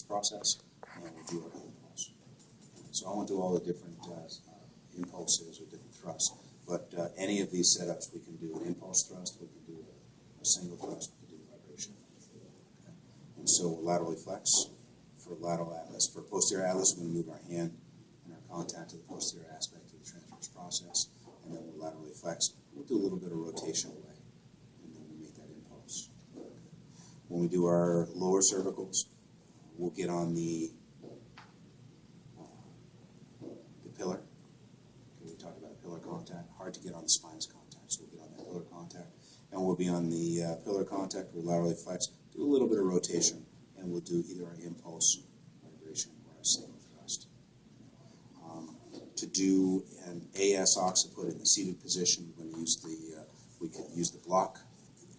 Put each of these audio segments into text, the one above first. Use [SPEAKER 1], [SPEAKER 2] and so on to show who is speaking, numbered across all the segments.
[SPEAKER 1] process, and we'll do our impulse. So I won't do all the different impulses or different thrusts, but any of these setups, we can do an impulse thrust, we can do a single thrust, we can do vibration. Okay. And so we'll laterally flex for lateral atlas. For posterior atlas, we're going to move our hand and our contact to the posterior aspect of the transverse process, and then we'll laterally flex. We'll do a little bit of rotation away, and then we'll make that impulse. Okay. When we do our lower cervicals, we'll get on the pillar. Okay, we talked about pillar contact. Hard to get on the spine's contact, so we'll get on that pillar contact. And we'll be on the pillar contact, we'll laterally flex, do a little bit of rotation, and we'll do either an impulse, vibration, or a single thrust. To do an AS occiput in the seated position, we're going to use we can use the block.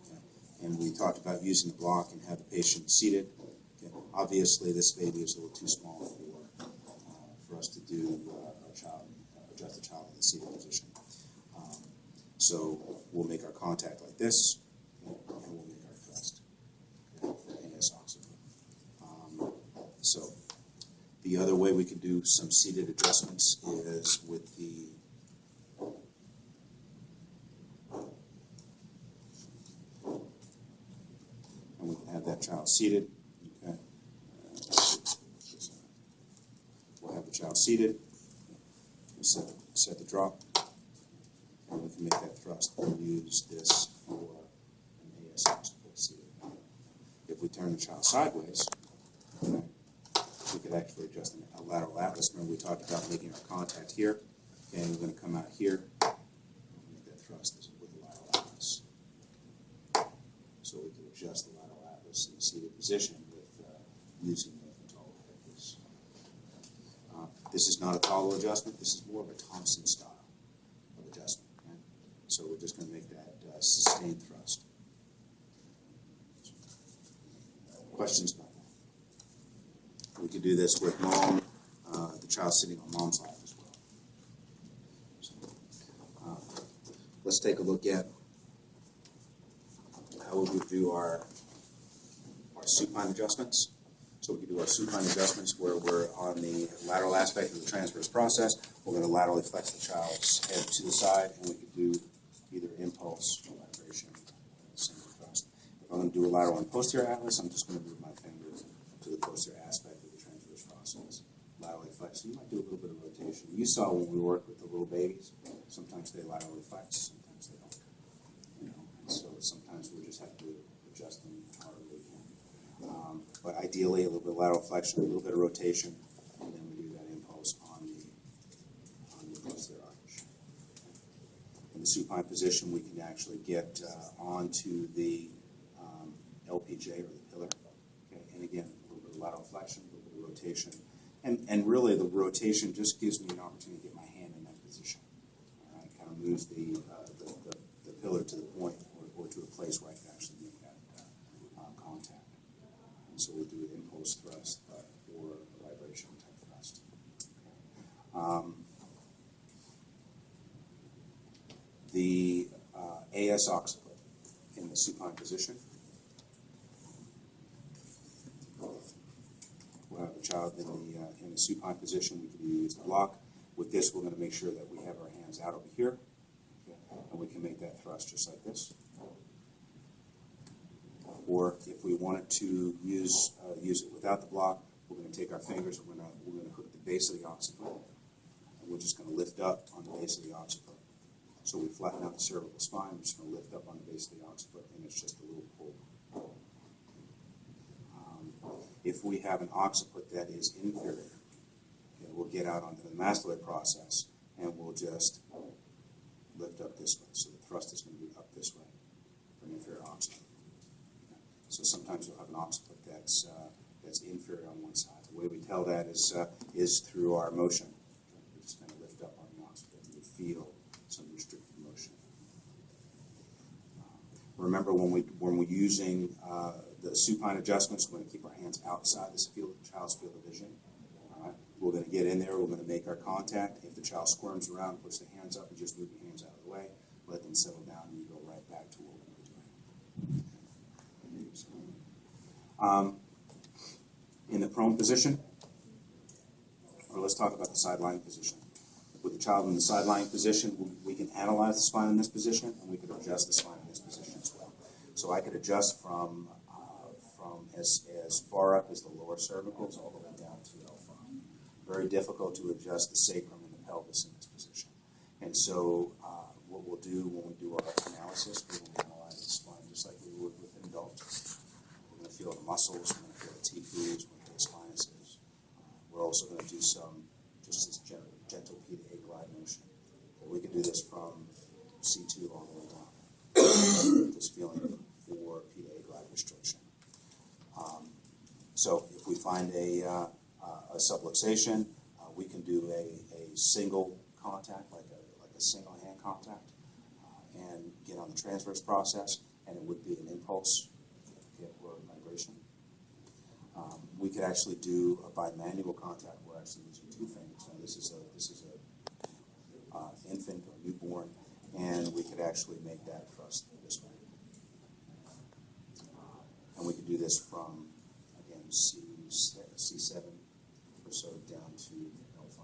[SPEAKER 1] Okay? And we talked about using the block and have the patient seated. Okay? Obviously, this baby is a little too small for us to do adjust the child in the seated position. So we'll make our contact like this, and we'll make our thrust. Okay, for AS occiput. So the other way we can do some seated adjustments is with the and we can have that child seated. Okay. We'll have the child seated. We'll set the drop, and we can make that thrust. We'll use this for an AS occiput seated. If we turn the child sideways, okay, we could actually adjust a lateral atlas. Remember, we talked about making our contact here, and we're going to come out here and make that thrust with the lateral atlas. So we can adjust the lateral atlas in the seated position with using the toggle piece. This is not a toggle adjustment. This is more of a Thompson style of adjustment. Right? So we're just going to make that sustained thrust. Questions about that? We could do this with mom, the child sitting on mom's lap as well. So, let's take a look at how we would do our supine adjustments. So we can do our supine adjustments where we're on the lateral aspect of the transverse process. We're going to laterally flex the child's head to the side, and we could do either impulse or vibration, single thrust. If I'm going to do a lateral and posterior atlas, I'm just going to move my finger to the posterior aspect of the transverse process. Laterally flex. You might do a little bit of rotation. You saw when we work with the little babies, sometimes they laterally flex, sometimes they don't. You know, and so sometimes we just have to adjust them however we can. But ideally, a little bit of lateral flexion, a little bit of rotation, and then we do that impulse on the posterior arch. In the supine position, we can actually get onto the LPJ or the pillar. Okay, and again, a little bit of lateral flexion, a little bit of rotation, and really the rotation just gives me an opportunity to get my hand in that position. All right, kind of moves the pillar to the point or to a place where I can actually make that contact. And so we'll do an impulse thrust or a vibration type thrust. The AS occiput in the supine position. We'll have the child in the supine position. We can use the block. With this, we're going to make sure that we have our hands out over here, okay? And we can make that thrust just like this. Or if we wanted to use it without the block, we're going to take our fingers. We're going to hook the base of the occiput, and we're just going to lift up on the base of the occiput. So we flatten out the cervical spine. We're just going to lift up on the base of the occiput, and it's just a little pull. If we have an occiput that is inferior, okay, we'll get out onto the mastoid process, and we'll just lift up this way. So the thrust is going to be up this way for an inferior occiput. Okay. So sometimes you'll have an occiput that's inferior on one side. The way we tell that is through our motion. Okay. We're just going to lift up on the occiput, and you feel some restricted motion. Remember, when we're using the supine adjustments, we're going to keep our hands outside this child's field of vision. All right? We're going to get in there. We're going to make our contact. If the child squirms around, puts the hands up, and just move your hands out of the way. Let them settle down, and you go right back to what we were doing. In the prone position, or let's talk about the sideline position. With the child in the sideline position, we can analyze the spine in this position, and we can adjust the spine in this position as well. So I could adjust from as far up as the lower cervicals all the way down to L5. Very difficult to adjust the sacrum and the pelvis in this position. And so what we'll do when we do our analysis, we will analyze the spine just like we would with an adult. We're going to feel the muscles, we're going to feel the T-cubes, we're going to feel the spinuses. We're also going to do some just this gentle PDA glide motion. But we can do this from C2 all the way down. Just feeling for PDA glide restriction. So if we find a subluxation, we can do a single contact, like a single hand contact, and get on the transverse process, and it would be an impulse or migration. We could actually do a bimanual contact. We're actually using 2 fingers. Now this is a infant or newborn, and we could actually make that thrust this way. And we could do this from, again, C7 or so down to L5.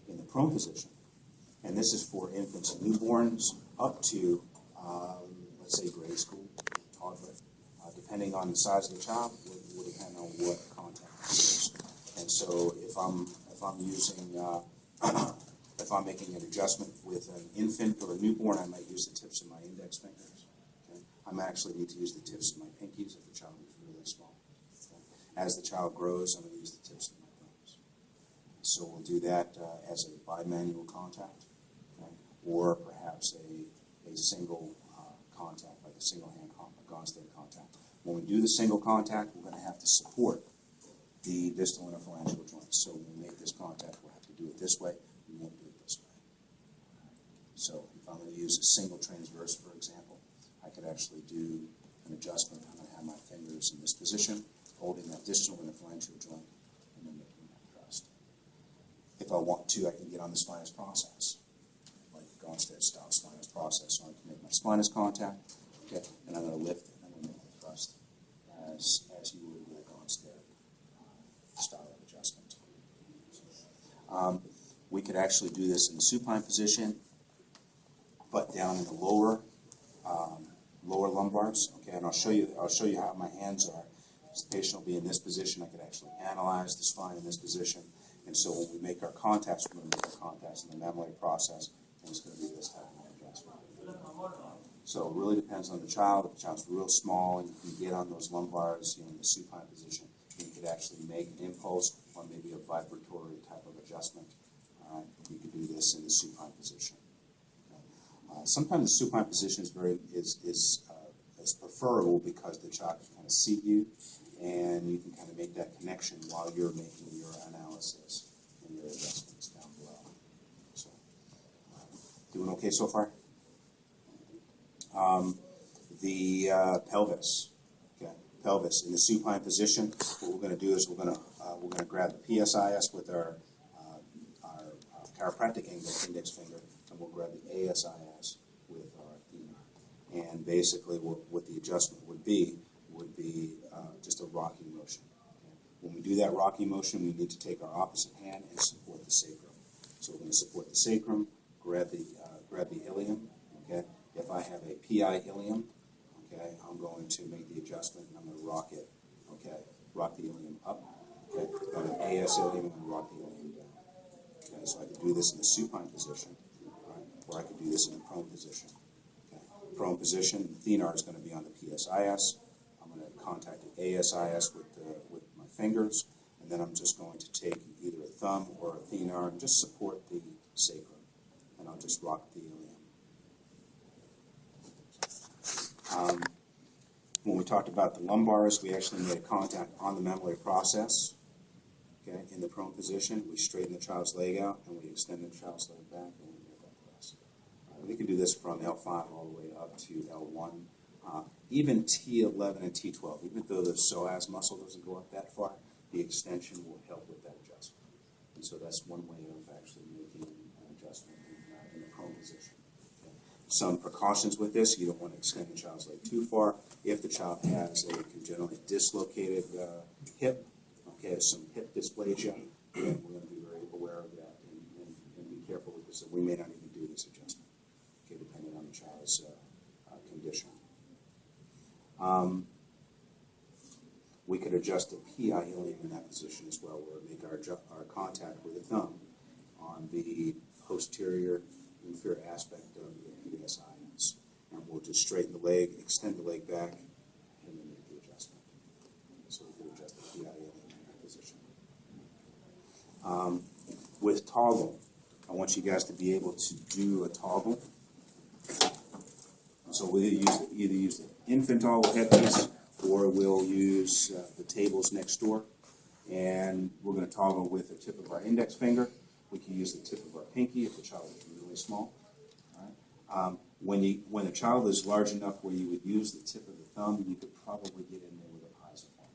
[SPEAKER 1] In the prone position, and this is for infants and newborns up to, let's say, grade school, toddler. Depending on the size of the child, will depend on what contact it is. And so if I'm using, if I'm making an adjustment with an infant or a newborn, I might use the tips of my index fingers. Okay? I might actually need to use the tips of my pinkies if the child is really small. Okay? As the child grows, I'm going to use the tips of my thumbs. So we'll do that as a bimanual contact, okay? Or perhaps a single contact, like a single hand Gonstead contact. When we do the single contact, we're going to have to support the distal interphalangeal joint. So when we make this contact, we'll have to do it this way. We won't do it this way. So if I'm going to use a single transverse, for example, I could actually do an adjustment. I'm going to have my fingers in this position, holding that distal interphalangeal joint, and then making that thrust. If I want to, I can get on the spinous process, like Gonstead style spinous process. So I can make my spinous contact, okay, and I'm going to lift it. As you would with a Gonstead style of adjustment. We could actually do this in the supine position, but down in the lower lumbars. Okay, and I'll show you how my hands are. As the patient will be in this position, I could actually analyze the spine in this position. And so when we make our contacts, we're going to make our contacts in the mammillary process, and it's going to be this type of adjustment. So it really depends on the child. If the child's real small and you can get on those lumbars, in the supine position, you could actually make an impulse or maybe a vibratory type of adjustment. You could do this in the supine position. Sometimes the supine position is preferable because the child can kind of see you, and you can kind of make that connection while you're making your analysis and your adjustments down below. So, doing okay so far? The pelvis. Okay, pelvis in the supine position. What we're going to do is we're going to grab the PSIS with our chiropractic index finger, and we'll grab the ASIS with our thenar. And basically, what the adjustment would be just a rocking motion. Okay? When we do that rocking motion, we need to take our opposite hand and support the sacrum. So we're going to support the sacrum, grab the ilium. Okay. If I have a PI ilium, okay, I'm going to make the adjustment and I'm going to rock it, okay, rock the ilium up, okay, if I have an AS ilium, I'm going to rock the ilium down, okay, so I could do this in the supine position, right, or I could do this in the prone position, okay. Prone position, the thenar is going to be on the PSIS, I'm going to contact the ASIS with my fingers, and then I'm just going to take either a thumb or a thenar and just support the sacrum, and I'll just rock the ilium. When we talked about the lumbars, we actually made a contact on the mammillary process, okay, in the prone position. We straighten the child's leg out, and we extend the child's leg back, and we make that thrust. We can do this from L5 all the way up to L1. Even T11 and T12, even though the psoas muscle doesn't go up that far, the extension will help with that adjustment. And so that's one way of actually making an adjustment in the prone position. Okay. Some precautions with this: you don't want to extend the child's leg too far. If the child has a congenitally dislocated hip, okay, some hip dysplasia, then we're going to be very aware of that and be careful with this. So we may not even do this adjustment, okay, depending on the child's condition. We could adjust the PI ilium in that position as well, where we make our contact with the thumb on the posterior inferior aspect of the PSI. And we'll just straighten the leg, extend the leg back, and then make the adjustment. So we can adjust the PI ilium in that position. With toggle, I want you guys to be able to do a toggle. So we'll either use the infant toggle headpiece, or we'll use the tables next door. And we're going to toggle with the tip of our index finger. We can use the tip of our pinky if the child is really small. All right. When the child is large enough where you would use the tip of the thumb, you could probably get in there with a piezoform.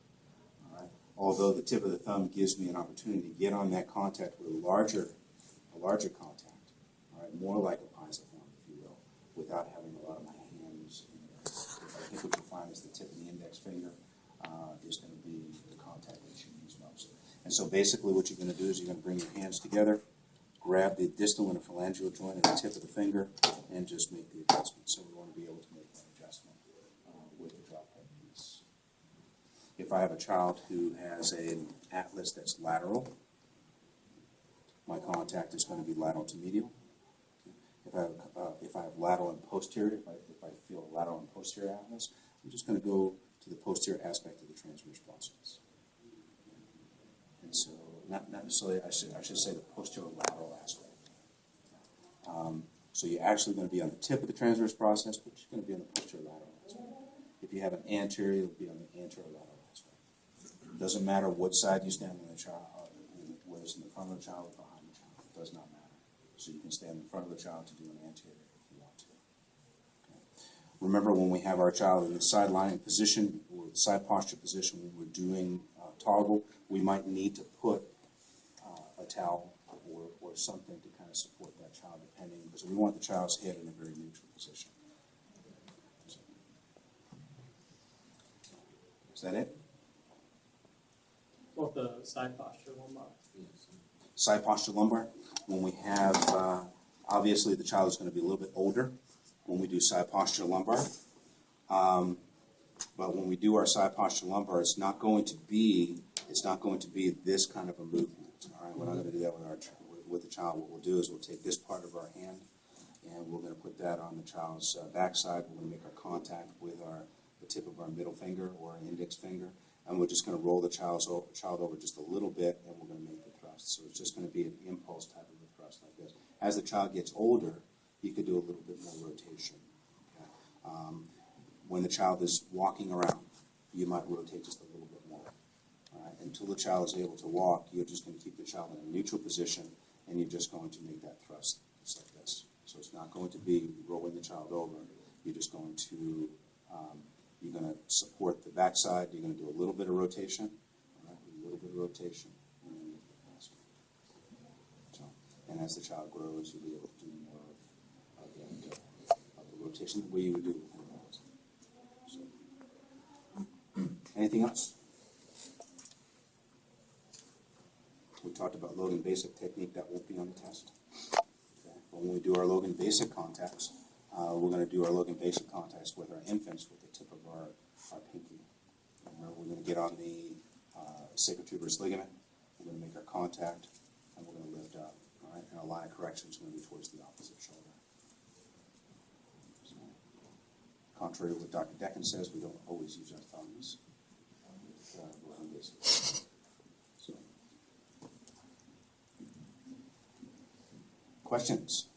[SPEAKER 1] All right. Although the tip of the thumb gives me an opportunity to get on that contact with a larger contact, all right, more like a piezoform, if you will, without having a lot of my hands in there. I think what you'll find is the tip of the index finger is going to be the contact that you use most. And so basically what you're going to do is you're going to bring your hands together, grab the distal interphalangeal joint at the tip of the finger, and just make the adjustment. So we want to be able to make that adjustment with the drop head piece. If I have a child who has an atlas that's lateral, my contact is going to be lateral to medial. If I have lateral and posterior, if I feel lateral and posterior atlas, I'm just going to go to the posterior aspect of the transverse process. And so, not necessarily, I should say the posterior lateral aspect. So you're actually going to be on the tip of the transverse process, but you're going to be on the posterior lateral aspect. If you have an anterior, you'll be on the anterior lateral aspect. It doesn't matter what side you stand on the child, whether it's in the front of the child or behind the child. It does not matter. So you can stand in front of the child to do an anterior if you want to. Okay. Remember, when we have our child in the side lying position or the side posture position, when we're doing toggle, we might need to put a towel or something to kind of support that child, depending, because we want the child's head in a very neutral position. So, is that it?
[SPEAKER 2] What the side posture lumbar?
[SPEAKER 1] Side posture lumbar. When we have, obviously the child is going to be a little bit older when we do side posture lumbar. But when we do our side posture lumbar, it's not going to be this kind of a movement. All right, we're not going to do that with the child. What we'll do is we'll take this part of our hand and we're going to put that on the child's backside. We're going to make our contact with the tip of our middle finger or our index finger, and we're just going to roll the child over just a little bit, and we're going to make the thrust. So it's just going to be an impulse type of a thrust like this. As the child gets older, you could do a little bit more rotation. Okay? When the child is walking around, you might rotate just a little bit more. All right? Until the child is able to walk, you're just going to keep the child in a neutral position, and you're just going to make that thrust just like this. So it's not going to be rolling the child over. You're just going to support the backside. You're going to do a little bit of rotation, all right? A little bit of rotation, and then make the thrust. So, and as the child grows, you'll be able to do more of the rotation the way you would do it. So, anything else? We talked about Logan Basic technique. That won't be on the test. Okay. But when we do our Logan Basic contacts, we're going to do our Logan Basic contacts with our infants with the tip of our pinky. Remember, we're going to get on the sacrotuberous ligament. We're going to make our contact, and we're going to lift up. All right, and our line of correction is going to be towards the opposite shoulder. So, contrary to what Dr. Decken says, we don't always use our thumbs. Logan Basic. So, questions?